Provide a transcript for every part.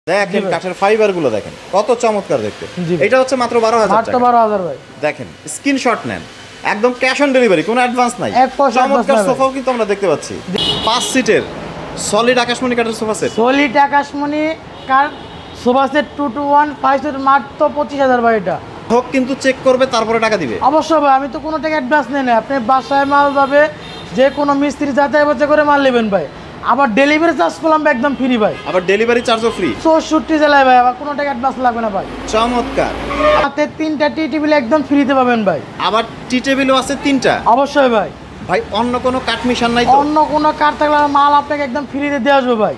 দেখেন কাঠের ফাইবার গুলো দেখেন কত চমৎকার দেখতে। এটা হচ্ছে মাত্র 12,000 টাকা। মাত্র 12,000 ভাই। দেখেন স্ক্রিনশট নেন, একদম ক্যাশ অন ডেলিভারি, কোনো অ্যাডভান্স নাই। চমৎকার সোফাও কিন্তু আমরা দেখতে পাচ্ছি 5 সিটের সলিড আকাশমণি কাঠের সোফা সেট। সলিড আকাশমণি কাঠ সোফা সেট 2 to 1 5 সিট মাত্র 25,000 ভাই। এটা হোক কিন্তু চেক করবে তারপরে টাকা দিবে। অবশ্যই ভাই, আমি তো কোনো টাকা অ্যাডভান্স নেই না। আপনি বাসায় মাল যাবে, যে কোনো মিস্ত্রি যাচাই বাছাই করে মাল নেবেন ভাই। আবার ডেলিভারি চার্জ করলাম একদম ফ্রি ভাই। আবার ডেলিভারি চার্জও ফ্রি 64 জেলায় ভাই। আবার কোনো টাকা অ্যাডভান্স লাগবে না ভাই। চমৎকার। হাতে 3টা টি টেবিল একদম ফ্রিতে পাবেন ভাই। আবার টি টেবিলও আছে 3টা। অবশ্যই ভাই। ভাই অন্য কোনো কাঠ মিশান নাই তো? অন্য কোনো কাঠ থাকলে মাল আপনাকে একদম ফ্রিতে দেওয়া আসবে ভাই।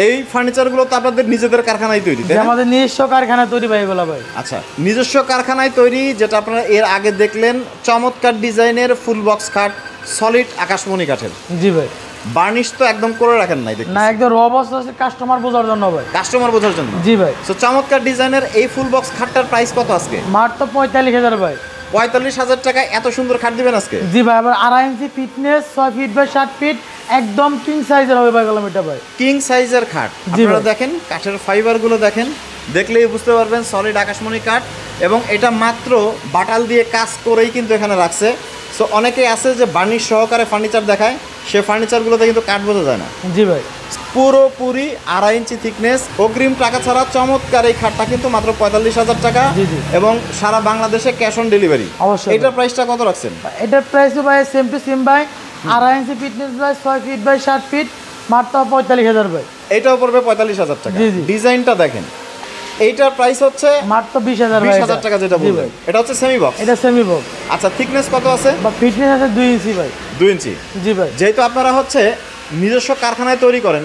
এই ফার্নিচারগুলো তো আপনাদের নিজেদের কারখানায় তৈরি, তাই না? আমাদের নিজস্ব কারখানায় তৈরি ভাই এগুলো ভাই। আচ্ছা, নিজস্ব কারখানায় তৈরি, যেটা আপনারা এর আগে দেখলেন চমৎকার ডিজাইনের ফুল বক্স খাট সলিড আকাশমণি কাঠের। জি ভাই। বার্নিশ তো একদম করে রাখেন নাই দেখুন? না, একদম র অবস্থা আছে, কাস্টমার বোঝার জন্য ভাই। কাস্টমার বোঝার জন্য? জি ভাই। সো চমৎকার ডিজাইনের এই ফুল বক্স খাটটার প্রাইস কত আজকে? মাত্র 45,000 ভাই। 45,000 টাকায় এত সুন্দর খাট দিবেন আজকে? জি ভাই। আবার 2.5 ইঞ্চি ফিটনেস, 6 ফিট বাই 7 ফিট, একদম কিং সাইজের হবে ভাই গলাম এটা ভাই। কিং সাইজের খাট। আপনারা দেখেন কাঠের ফাইবারগুলো দেখেন, দেখলেই বুঝতে পারবেন সলিড আকাশমণি কাঠ। এবং এটা মাত্র বাটাল দিয়ে কাজ করেই কিন্তু এখানে রাখছে। সো অনেকেই আছে যে বার্নিশ সহকারে ফার্নিচার দেখায়, সে ফার্নিচারগুলোতে কিন্তু কাঠ বোঝা যায় না। জি ভাই। পুরোপুরি 2.5 ইঞ্চি থিকনেস, অগ্রিম টাকা ছাড়া চমৎকার এই খাটটা কিন্তু মাত্র 45,000 টাকা। এবং সারা বাংলাদেশে ক্যাশ অন ডেলিভারি। অবশ্যই। এটার প্রাইসটা কত রাখছেন? এটার প্রাইস ভাই সেম টু সেম ভাই। 2.5 ইঞ্চি ফিটনেস ভাই, 6 ফিট বাই 7 ফিট, মাত্র 45,000 ভাই। এটাও পড়বে 45,000 টাকা। ডিজাইনটা দেখেন, এইটার প্রাইস হচ্ছে মাত্র 20,000 টাকা। যেটা বলবেন এটা হচ্ছে সেমি বক্স। এটা সেমি বক্স। আচ্ছা, থিকনেস কত আছে? বা ফিটনেস আছে 2 ইঞ্চি ভাই। 2 ইঞ্চি। জি ভাই। যেহেতু আপনারা হচ্ছে নিজস্ব কারখানায় তৈরি করেন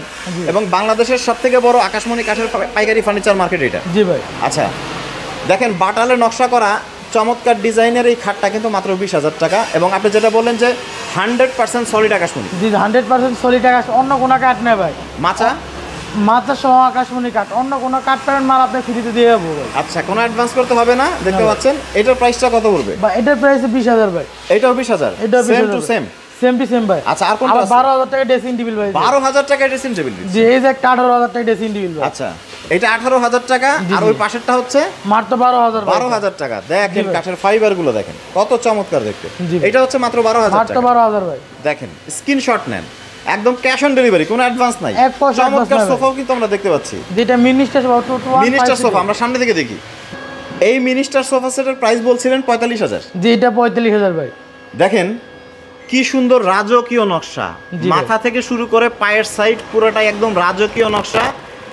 এবং বাংলাদেশের সবথেকে বড় আকাশমণি কাঠের পাইকারি ফার্নিচার মার্কেট এটা। জি ভাই। আচ্ছা দেখেন, বাটালে নকশা করা চমৎকার ডিজাইনের এই খাটটা কিন্তু মাত্র 20,000 টাকা। এবং আপনি যেটা বললেন যে 100% সলিড আকাশমণি। জি 100% সলিড আকাশ, অন্য কোনো কাঠ নেই ভাই। মাচা মাথা সহ আকাশমণি কাঠ, অন্য কোনো কাঠ পাবেন মাল আপনি ফ্রিতে দিয়ে দেবো ভাই। আচ্ছা, কোনো অ্যাডভান্স করতে হবে না। দেখতে পাচ্ছেন এটার প্রাইসটা কত পড়বে? বা এটার প্রাইস 20,000 ভাই। এটাও 20,000? এটাও 20,000 same to same. Same to same ভাই। আচ্ছা, আর কোনটা আছে? 12,000 টাকা ড্রেসিং টেবিল ভাই। 12,000 টাকা ড্রেসিং টেবিল। জি, এই যে একটা 18,000 টাকা ড্রেসিং টেবিল ভাই। আচ্ছা, এটা 18,000 টাকা। আর ওই পাশেরটা হচ্ছে মাত্র 12,000। 12,000 টাকা। দেখেন কাঠের ফাইবার গুলো দেখেন কত চমৎকার দেখতে। এটা হচ্ছে মাত্র 12,000 টাকা। মাত্র 12,000 ভাই। দেখেন স্ক্রিনশট নেন, একদম ক্যাশ অন ডেলিভারি, কোনো অ্যাডভান্স নাই। চমৎকার সোফাও কিন্তু আমরা দেখতে পাচ্ছি। যেটা minister sofa 2 to 1 minister sofa আমরা সামনে থেকে দেখি। এই মিনিস্টার সোফা সেটের প্রাইস বলছিলেন 45,000। জি, এটা 45,000 ভাই। দেখেন কি সুন্দর রাজকীয় নকশা, মাথা থেকে শুরু করে পায়ের সাইড পুরোটাই একদম রাজকীয় নকশা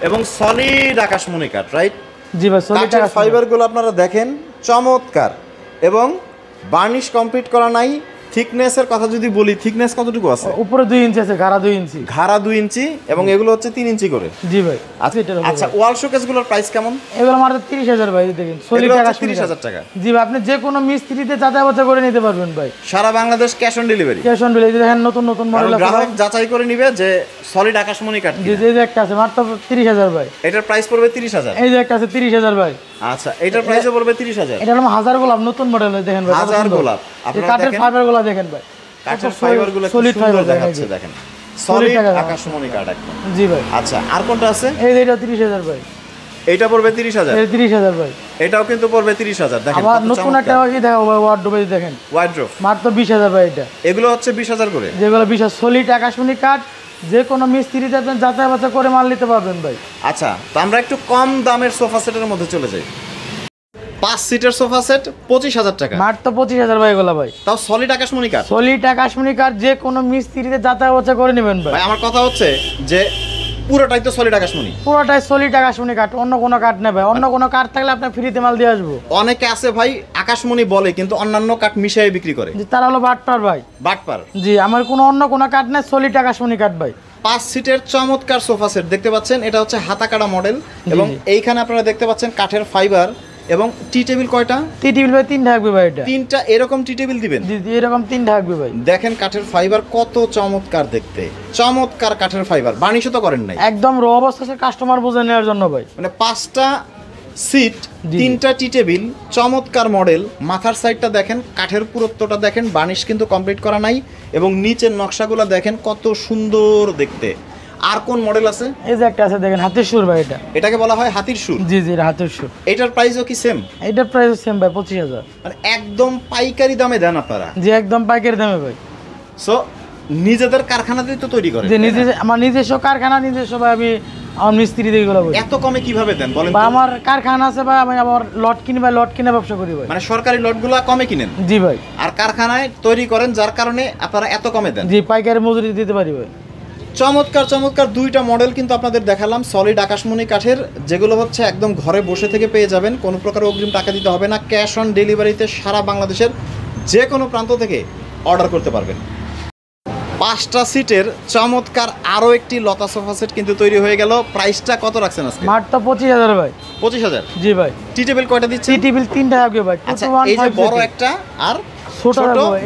এবং সলিড আকাশমণি কাঠ, রাইট? জি ভাই। সলিড কাঠের ফাইবারগুলো আপনারা দেখেন চমৎকার এবং বার্নিশ কমপ্লিট করা নাই। থিকনেসের কথা যদি বলি, থিকনেস কতটুকু আছে? উপরে 2 ইঞ্চি আছে, ঘাড়া 2 ইঞ্চি। ঘাড়া 2 ইঞ্চি এবং এগুলো হচ্ছে 3 ইঞ্চি করে। জি ভাই। আচ্ছা, ওয়াল শোকেসগুলোর প্রাইস কেমন? এগুলো মাত্র 30,000 ভাই। দেখেন সলিড আকাশমণি 30,000 টাকা। জি ভাই, আপনি যে কোনো মিস্ত্রিতে যাচাই বাছাই করে নিতে পারবেন ভাই। সারা Bangladesh cash on delivery. Cash on delivery. দেখেন নতুন নতুন মডেল আছে, গ্রাহক যাচাই করে নিবে যে সলিড আকাশমণি কাঠ। জি, যে একটা আছে মাত্র 30,000 ভাই। এটার প্রাইস পড়বে 30,000। এই যে একটা আছে 30,000 ভাই। আচ্ছা, এটার প্রাইসও পড়বে 30,000। এটা হলো হাজার গোলাপ, নতুন মডেল। দেখেন ভাই, হাজার গোলাপ। আপনারা কাঠের ফাইবারগুলো দেখেন ভাই, কাঠের ফাইবারগুলো সলিড ফাইবার দেখাচ্ছে। দেখেন সলিড আকাশমণি কাঠ একদম। জি ভাই। আচ্ছা, আর কোনটা আছে? এই যে এটা 30,000 ভাই। এটা পড়বে 30,000। এই 30,000 ভাই। এটাও কিন্তু পড়বে 30,000। দেখেন আবার নতুন একটা কি দেখাবো ভাই, ওয়ার্ডরোব দেখেন। ওয়ার্ডরোব মাত্র 20,000 ভাই। এটা এগুলো হচ্ছে 20,000 করে। যেগুলো 20,000 সলিড আকাশমণি কাঠ, যে কোনো মিস্ত্রিতে আপনি যাচাই বাছাই করে মাল নিতে পারবেন ভাই। আচ্ছা, তো আমরা একটু কম দামের সোফা সেটের মধ্যে চলে যাই। 5 সিটের সোফা সেট 25,000 টাকা। মাত্র 25,000 ভাই এগুলো ভাই। তাও সলিড আকাশমণি কাঠ। সলিড আকাশমণি কাঠ, যে কোনো মিস্ত্রিতে যাচাই বাছাই করে নেবেন ভাই। আমার কথা হচ্ছে যে পুরোটাই তো সলিড আকাশমণি। পুরোটাই সলিড আকাশমণি কাঠ, অন্য কোনো কাঠ নেই ভাই। অন্য কোনো কাঠ থাকলে আপনি ফ্রিতে মাল দিয়ে আসবো। অনেকে আছে ভাই আকাশমণি বলে কিন্তু অন্যান্য কাঠ মিশিয়ে বিক্রি করে। জি, তারা হলো বাটপার ভাই। বাটপার। জি, আমার কোনো অন্য কোনো কাঠ নেই, সলিড আকাশমণি কাঠ ভাই। 5 সিটের চমৎকার সোফা সেট দেখতে পাচ্ছেন। এটা হচ্ছে হাতা কাটা মডেল এবং এইখানে আপনারা দেখতে পাচ্ছেন কাঠের ফাইবার এবং টি টেবিল কয়টা? টি টেবিল ভাই 3 থাকবে ভাই। এটা 3টা এরকম টি টেবিল দিবেন? জি, এরকম 3 থাকবে ভাই। দেখেন কাঠের ফাইবার কত চমৎকার দেখতে, চমৎকার কাঠের ফাইবার। বার্নিশও তো করেন নাই? একদম র অবস্থা আছে, কাস্টমার বুঝে নেওয়ার জন্য ভাই। মানে 5টা সিট, 3টা টি টেবিল, চমৎকার মডেল। মাথার সাইডটা দেখেন, কাঠের পুরুত্বটা দেখেন, বার্নিশ কিন্তু কমপ্লিট করা নাই এবং নিচের নকশাগুলো দেখেন কত সুন্দর দেখতে। আর কোন মডেল আছে? এই যে একটা আছে দেখেন, হাতের সুর ভাই। এটাকে বলা হয় হাতির সুর। জি জি, হাতের সুর। এটার প্রাইসও কি সেম? এটার প্রাইস সেম ভাই, 25,000। মানে একদম পাইকারি দামে দেন আপনারা? জি, একদম পাইকারি দামে ভাই। সো নিজেদের কারখানাতেই তো তৈরি করেন? যে আমার নিজস্ব কারখানা, নিজস্ব ভাই, আমি আমার মিস্ত্রি দিয়ে এগুলো করি। এত কমে কিভাবে দেন বলেন? বা আমার কারখানা আছে ভাই, আমি আবার লট কিনি ভাই, লট কিনে ব্যবসা করি ভাই। মানে সরকারি লটগুলো কমে কিনেন? জি ভাই। আর কারখানায় তৈরি করেন, যার কারণে আপনারা এত কমে দেন? জি, পাইকারি মজুরি দিতে পারি ভাই। চমৎকার চমৎকার দুইটা মডেল কিন্তু আপনাদের দেখালাম সলিড আকাশমণি কাঠের, যেগুলো হচ্ছে একদম ঘরে বসে থেকে পেয়ে যাবেন, কোনো প্রকার অগ্রিম টাকা দিতে হবে না, ক্যাশ অন ডেলিভারিতে সারা বাংলাদেশের যে কোনো প্রান্ত থেকে অর্ডার করতে পারবেন। 5টা সিটের চমৎকার আরও একটি লতা সোফা সেট কিন্তু তৈরি হয়ে গেল। প্রাইসটা কত রাখছেন আজকে? মাত্র 25,000 ভাই। 25,000? জি ভাই। টি টেবিল কয়টা দিচ্ছেন? টি টেবিল 3টা হবে ভাই। আচ্ছা, এই যে বড় একটা আর ছোট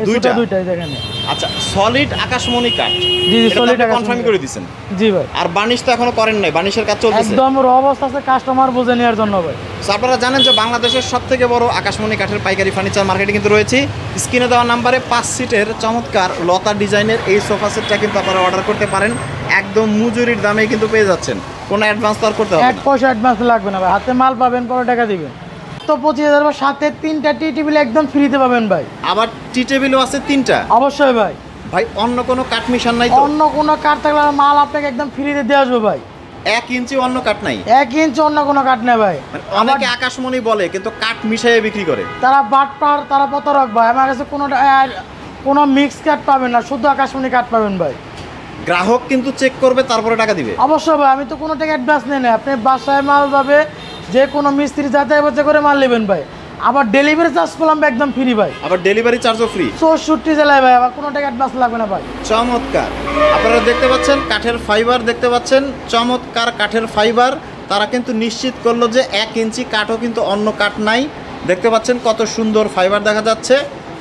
দুইটা দেখেন। আচ্ছা, সলিড আকাশমণি কাঠ। জি জি, সলিড আকাশমণি কনফার্ম করে দিয়েছেন? জি ভাই। আর বার্নিশ তো এখনো করেন নাই? বার্নিশের কাজ চলতেছে? একদম র অবস্থা আছে, কাস্টমার বুঝে নেওয়ার জন্য ভাই। সো আপনারা জানেন যে বাংলাদেশের সবথেকে বড় আকাশমণি কাঠের পাইকারি ফার্নিচার মার্কেটে কিন্তু রয়েছে। স্ক্রিনে দেওয়া নাম্বারে 5 সিটের চমৎকার লতা ডিজাইনের এই সোফা সেটটা কিন্তু আপনারা অর্ডার করতে পারেন। একদম মজুরির দামে কিন্তু পেয়ে যাচ্ছেন, কোনো অ্যাডভান্স তো আর করতে হবে না। 1 পয়সা অ্যাডভান্স লাগবে না ভাই, হাতে মাল পাবেন, পরে টাকা দিবেন। তো 25,000 বা সাথে 3টা টি টেবিল একদম ফ্রিতে পাবেন ভাই। আবার টি টেবিলও আছে 3টা? অবশ্যই ভাই। ভাই অন্য কোনো কাঠ মিশান নাই তো? অন্য কোনো কাঠ থাকলে মাল আপনাকে একদম ফ্রিতে দিয়ে আসবো ভাই। 1 ইঞ্চি অন্য কাঠ নাই? 1 ইঞ্চি অন্য কোনো কাঠ নেই ভাই। অনেকে আকাশমণি বলে কিন্তু কাঠ মিশাইয়ে বিক্রি করে। তারা বাটপার, তারা প্রতারক ভাই। আমার কাছে কোনো মিক্স কাঠ পাবেন না, শুধু আকাশমণি কাঠ পাবেন ভাই। গ্রাহক কিন্তু চেক করবে, তারপরে টাকা দিবে? অবশ্যই ভাই, আমি তো কোনো টাকা অ্যাডভান্স নেই না। আপনি বাসায় মাল যাবে, যে কোনো মিস্ত্রি যাচাই বাছাই করে মাল নেবেন ভাই। আবার ডেলিভারি চার্জ করলাম একদম ফ্রি ভাই। আবার ডেলিভারি চার্জও ফ্রি? 64 জেলায় ভাই, আবার কোনো টাকা অ্যাডভান্স লাগবে না ভাই। চমৎকার। আপনারা দেখতে পাচ্ছেন কাঠের ফাইবার, দেখতে পাচ্ছেন চমৎকার কাঠের ফাইবার। তারা কিন্তু নিশ্চিত করলো যে 1 ইঞ্চি কাঠও কিন্তু অন্য কাঠ নাই। দেখতে পাচ্ছেন কত সুন্দর ফাইবার দেখা যাচ্ছে।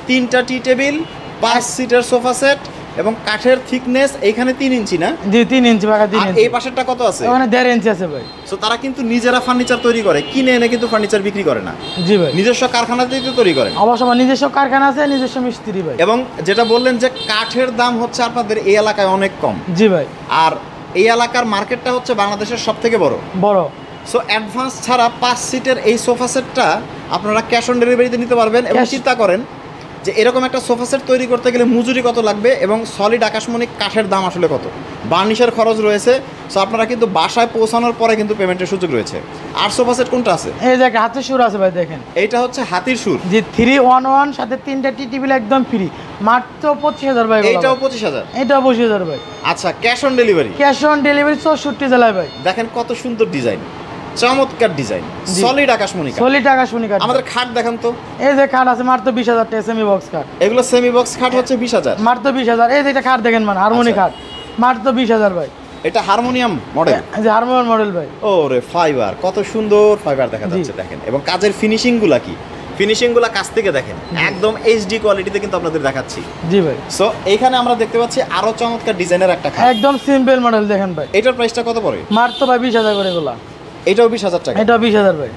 3টা টি টেবিল, 5 সিটের সোফা সেট এবং কাঠের থিকনেস এইখানে 3 ইঞ্চি না? জি, 3 ইঞ্চি ভাগা 3 ইঞ্চি। এই পাশেরটা কত আছে? ওখানে 1.5 ইঞ্চি আছে ভাই। সো তারা কিন্তু নিজেরা ফার্নিচার তৈরি করে, কিনে এনে কিন্তু ফার্নিচার বিক্রি করে না। জি ভাই। নিজস্ব কারখানাতেই তো তৈরি করেন? অবশ্যই, আমার নিজস্ব কারখানা আছে, নিজস্ব মিস্ত্রি ভাই। এবং যেটা বললেন যে কাঠের দাম হচ্ছে আপনাদের এই এলাকায় অনেক কম। জি ভাই। আর এই এলাকার মার্কেটটা হচ্ছে বাংলাদেশের সবথেকে বড়। সো অ্যাডভান্স ছাড়া 5 সিটের এই সোফা সেটটা আপনারা ক্যাশ অন ডেলিভারিতে নিতে পারবেন। এবং চিন্তা করেন যে এরকম একটা সোফা সেট তৈরি করতে গেলে মজুরি কত লাগবে এবং সলিড আকাশমণি কাঠের দাম আসলে কত, বার্নিশের খরচ রয়েছে। সো আপনারা কিন্তু বাসায় পৌঁছানোর পরে কিন্তু পেমেন্টের সুযোগ রয়েছে। আর সোফা সেট কোনটা আছে? এই যে একটা হাতির সুর আছে ভাই, দেখেন। এইটা হচ্ছে হাতির সুর। জি, 311 সাথে 3টা টি টেবিল একদম ফ্রি, মাত্র 25,000 ভাই। এইটাও 25,000? এটাও 25,000 ভাই। আচ্ছা, cash on delivery? Cash on delivery 64 জেলায় ভাই। দেখেন কত সুন্দর ডিজাইন, চমৎকার ডিজাইন, সলিড আকাশমণি কাঠ। সলিড আকাশমণি কাঠ। আমাদের খাট দেখান তো। এই যে খাট আছে মাত্র 20,000 টাকা, সেমি বক্স খাট। এগুলো সেমি বক্স খাট হচ্ছে 20,000? মাত্র 20,000। এই যে এটা খাট দেখেন, মানে হারমোনি খাট, মাত্র 20,000 ভাই। এটা হারমোনিয়াম মডেল? এই যে হারমোনিয়াম মডেল ভাই। ওরে ফাইবার, কত সুন্দর ফাইবার দেখা যাচ্ছে দেখেন। এবং কাজের ফিনিশিং গুলা কি, ফিনিশিং গুলা কাছ থেকে দেখেন, একদম এইচডি কোয়ালিটিতে কিন্তু আপনাদের দেখাচ্ছি। জি ভাই। সো এইখানে আমরা দেখতে পাচ্ছি আরো চমৎকার ডিজাইনের একটা খাট, একদম সিম্পল মডেল দেখেন ভাই। এটার প্রাইসটা কত পড়ে? মাত্র ভাই 20,000 করে এগুলা। এটাও 20,000 টাকা? এটাও 20,000 ভাই।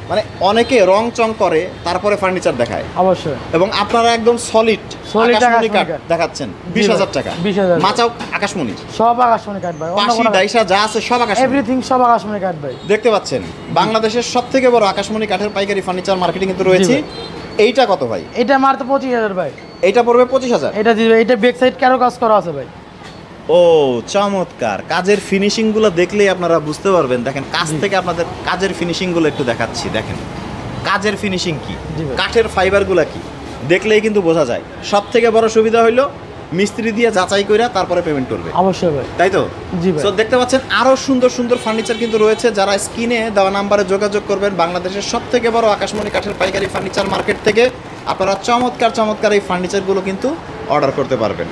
মানে অনেকে রং চং করে তারপরে ফার্নিচার দেখায়। অবশ্যই। এবং আপনারা একদম সলিড আকাশমণি কাঠ দেখাচ্ছেন 20,000 টাকা। 20,000 মাচাও আকাশমণি? সব আকাশমণি কাঠ ভাই। পাশি ডাইসা যা আছে সব আকাশমণি? এভরিথিং সব আকাশমণি কাঠ ভাই। দেখতে পাচ্ছেন বাংলাদেশের সবথেকে বড় আকাশমণি কাঠের পাইকারি ফার্নিচার মার্কেটিং কিন্তু রয়েছে। এইটা কত ভাই? এটা মাত্র 25,000 ভাই। এইটা পড়বে 25,000? এটা জি ভাই, এটা ব্যাক সাইড কারো কাজ করা আছে ভাই। ও চমৎকার, কাজের ফিনিশিং গুলো দেখলেই আপনারা বুঝতে পারবেন। দেখেন কাছ থেকে আপনাদের কাজের ফিনিশিং গুলো একটু দেখাচ্ছি। দেখেন কাজের ফিনিশিং কি, কাঠের ফাইবার গুলা কি, দেখলেই কিন্তু বোঝা যায়। সব থেকে বড় সুবিধা হইলো মিস্ত্রি দিয়ে যাচাই করে তারপরে পেমেন্ট করবে। অবশ্যই ভাই। তাই তো? জি ভাই। সো দেখতে পাচ্ছেন আরো সুন্দর সুন্দর ফার্নিচার কিন্তু রয়েছে। যারা স্ক্রিনে দেওয়া নাম্বারে যোগাযোগ করবেন, বাংলাদেশের সবথেকে বড় আকাশমণি কাঠের পাইকারি ফার্নিচার মার্কেট থেকে আপনারা চমৎকার চমৎকার এই ফার্নিচারগুলো কিন্তু অর্ডার করতে পারবেন।